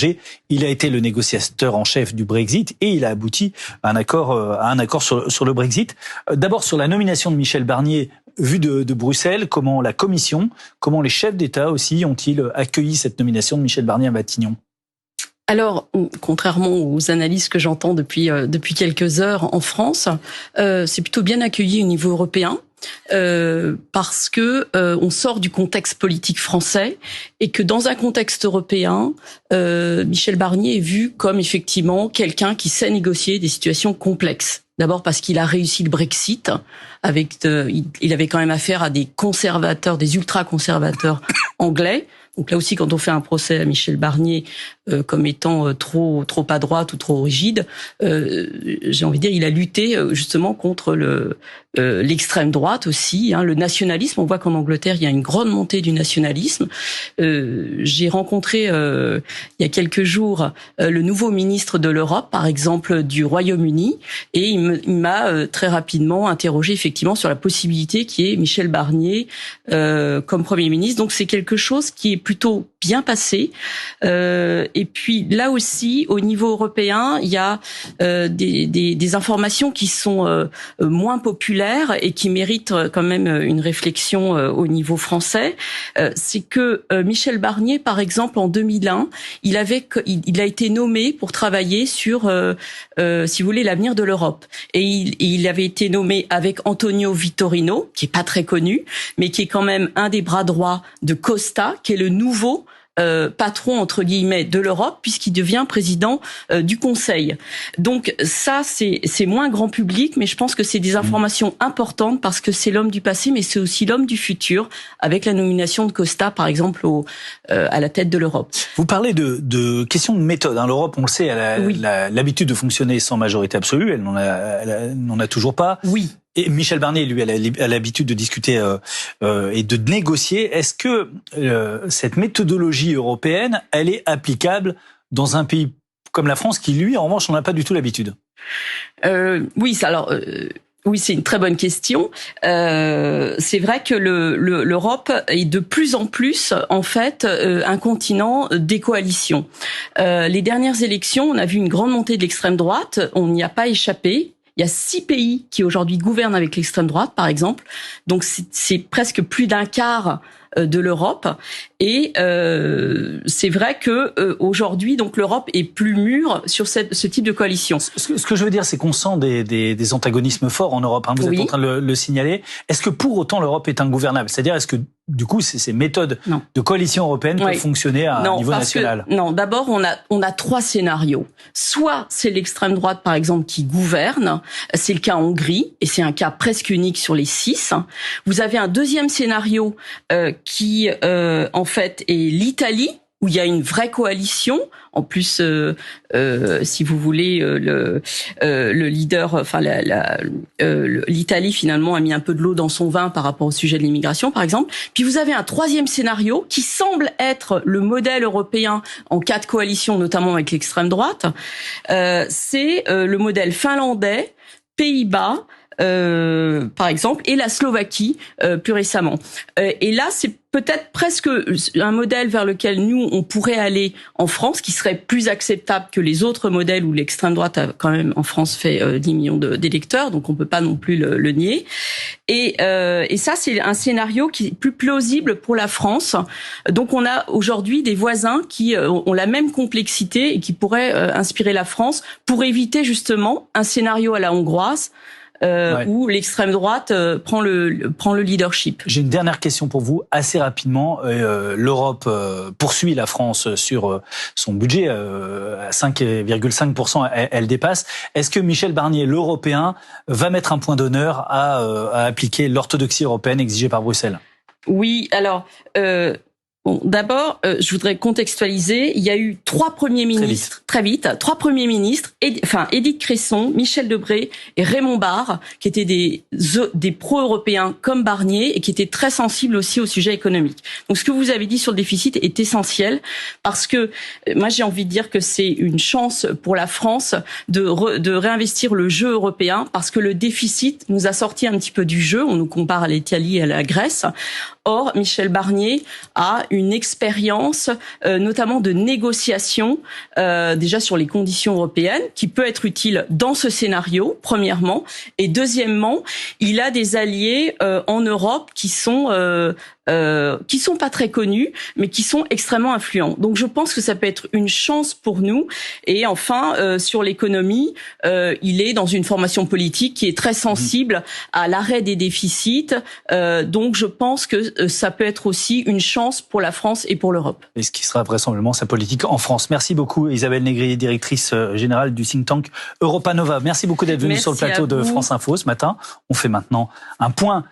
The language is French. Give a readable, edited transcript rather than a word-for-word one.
étrangers. Il a été le négociateur en chef du Brexit et il a abouti à un accord sur le Brexit. D'abord sur la nomination de Michel Barnier, vue de Bruxelles, comment la Commission, comment les chefs d'État aussi ont-ils accueilli cette nomination de Michel Barnier à Matignon ? Alors, contrairement aux analyses que j'entends depuis quelques heures en France, c'est plutôt bien accueilli au niveau européen. Parce que on sort du contexte politique français et que dans un contexte européen, Michel Barnier est vu comme effectivement quelqu'un qui sait négocier des situations complexes. D'abord parce qu'il a réussi le Brexit, il avait quand même affaire à des conservateurs, des ultra-conservateurs anglais. Donc là aussi, quand on fait un procès à Michel Barnier comme étant trop à droite ou trop rigide, j'ai envie de dire, il a lutté justement contre l'extrême droite aussi, le nationalisme. On voit qu'en Angleterre, il y a une grande montée du nationalisme. J'ai rencontré il y a quelques jours le nouveau ministre de l'Europe, par exemple du Royaume-Uni, et il m'a très rapidement interrogé effectivement sur la possibilité qu'il y ait Michel Barnier comme Premier ministre. Donc c'est quelque chose qui est plutôt bien passé. Et puis là aussi, au niveau européen, il y a des informations qui sont moins populaires et qui méritent quand même une réflexion au niveau français. C'est que Michel Barnier, par exemple, en 2001, il a été nommé pour travailler sur, si vous voulez, l'avenir de l'Europe. Et il avait été nommé avec Antonio Vitorino, qui est pas très connu, mais qui est quand même un des bras droits de Costa, qui est le nouveau patron entre guillemets de l'Europe puisqu'il devient président du Conseil. Donc ça c'est moins grand public, mais je pense que c'est des informations importantes parce que c'est l'homme du passé, mais c'est aussi l'homme du futur avec la nomination de Costa par exemple à la tête de l'Europe. Vous parlez de questions de méthode. L'Europe, on le sait, elle a l'habitude de fonctionner sans majorité absolue. Elle n'en a toujours pas. Oui. Et Michel Barnier, lui, a l'habitude de discuter et de négocier. Est-ce que cette méthodologie européenne, elle est applicable dans un pays comme la France, qui lui, en revanche, n'en a pas du tout l'habitude ? Oui, c'est une très bonne question. C'est vrai que l'Europe est de plus en plus, en fait, un continent des coalitions. Les dernières élections, on a vu une grande montée de l'extrême droite. On n'y a pas échappé. Il y a 6 pays qui aujourd'hui gouvernent avec l'extrême droite, par exemple. Donc c'est presque plus d'un quart de l'Europe. Et c'est vrai que aujourd'hui, donc l'Europe est plus mûre sur ce type de coalition. Ce que je veux dire, c'est qu'on sent des antagonismes forts en Europe. Vous êtes en train de le signaler. Est-ce que pour autant l'Europe est ingouvernable ? C'est-à-dire, est-ce que du coup, ces méthodes de coalition européenne peuvent fonctionner à un niveau national ? Non, d'abord, on a 3 scénarios. Soit c'est l'extrême droite, par exemple, qui gouverne. C'est le cas en Hongrie, et c'est un cas presque unique sur les 6. Vous avez un deuxième scénario qui, en fait, est l'Italie, où il y a une vraie coalition. En plus, si vous voulez, le leader, enfin l'Italie finalement a mis un peu de l'eau dans son vin par rapport au sujet de l'immigration, par exemple. Puis vous avez un troisième scénario qui semble être le modèle européen en cas de coalition, notamment avec l'extrême droite. C'est le modèle finlandais, Pays-Bas, par exemple, et la Slovaquie plus récemment. Et là, c'est peut-être presque un modèle vers lequel nous, on pourrait aller en France, qui serait plus acceptable que les autres modèles où l'extrême droite a quand même en France fait 10 millions d'électeurs, donc on peut pas non plus le nier. Et ça, c'est un scénario qui est plus plausible pour la France. Donc on a aujourd'hui des voisins qui ont la même complexité et qui pourraient inspirer la France pour éviter justement un scénario à la hongroise, où l'extrême droite prend le leadership. J'ai une dernière question pour vous, assez rapidement. L'Europe poursuit la France sur son budget à 5,5%, elle dépasse. Est-ce que Michel Barnier, l'Européen, va mettre un point d'honneur à appliquer l'orthodoxie européenne exigée par Bruxelles ? Oui, alors... Bon, d'abord, je voudrais contextualiser. Il y a eu 3 premiers ministres, très vite, 3 premiers ministres, Édith Cresson, Michel Debré et Raymond Barre, qui étaient des pro-européens comme Barnier et qui étaient très sensibles aussi au sujet économique. Donc, ce que vous avez dit sur le déficit est essentiel parce que moi, j'ai envie de dire que c'est une chance pour la France de réinvestir le jeu européen parce que le déficit nous a sorti un petit peu du jeu. On nous compare à l'Italie et à la Grèce. Or, Michel Barnier a une expérience, notamment de négociation, déjà sur les conditions européennes, qui peut être utile dans ce scénario, premièrement. Et deuxièmement, il a des alliés en Europe qui sont pas très connus, mais qui sont extrêmement influents. Donc je pense que ça peut être une chance pour nous. Et enfin, sur l'économie, il est dans une formation politique qui est très sensible à l'arrêt des déficits. Donc je pense que ça peut être aussi une chance pour la France et pour l'Europe. Et ce qui sera vraisemblablement sa politique en France. Merci beaucoup Isabelle Négrier, directrice générale du think tank Europa Nova. Merci beaucoup d'être venue sur le plateau de France Info ce matin. On fait maintenant un point